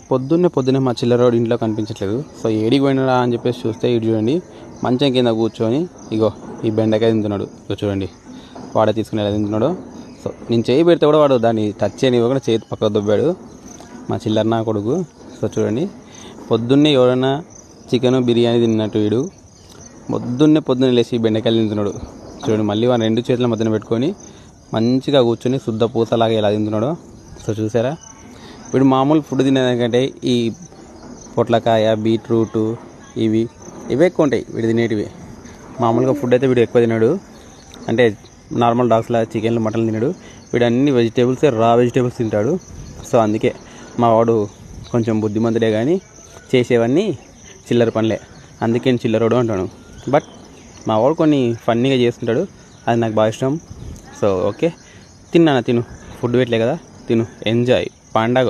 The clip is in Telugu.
పొద్దున్నే మా చిల్లరోడు ఇంట్లో కనిపించట్లేదు. సో ఏడికి పోయినాడా అని చెప్పేసి చూస్తే ఇటు చూడండి మంచం కింద కూర్చొని ఇగో ఈ బెండకాయ తింటున్నాడు. ఇగో చూడండి వాడే తీసుకుని ఎలా తింటున్నాడు. సో నేను చేయి పెడితే కూడా వాడు దాన్ని టచ్ చేయని ఇవ్వకుండా చేతి పక్కకు దొబ్బాడు మా చిల్లర నా కొడుకు. సో చూడండి పొద్దున్నే ఎవరైనా చికెన్ బిర్యానీ తిన్నట్టు వీడు పొద్దున్నే లేచి బెండకాయలు తింటున్నాడు. చూడండి మళ్ళీ వాడు 2 చేతుల మధ్యన పెట్టుకొని మంచిగా కూర్చొని శుద్ధ పూసలాగా ఎలా తింటున్నాడో. సో చూసారా వీడు మామూలు ఫుడ్ తినేదానికంటే ఈ పొట్లకాయ బీట్రూటు ఇవే ఎక్కువ ఉంటాయి వీడు తినేటివి. మామూలుగా ఫుడ్ అయితే వీడు ఎక్కువ తిన్నాడు, అంటే నార్మల్ డాగ్స్లా చికెన్లు మటన్లు తిన్నాడు. వీడు అన్ని వెజిటేబుల్స్ రా వెజిటేబుల్స్ తింటాడు. సో అందుకే మా వాడు కొంచెం బుద్ధిమంతుడే కానీ చేసేవన్నీ చిల్లర పనులే, అందుకే నేను చిల్లరోడు అంటాను. బట్ మా వాడు కొన్ని ఫన్నీగా చేస్తుంటాడు, అది నాకు బాగా ఇష్టం. సో ఓకే తిను ఫుడ్ పెట్టలే కదా, తిను ఎంజాయ్ పండగ.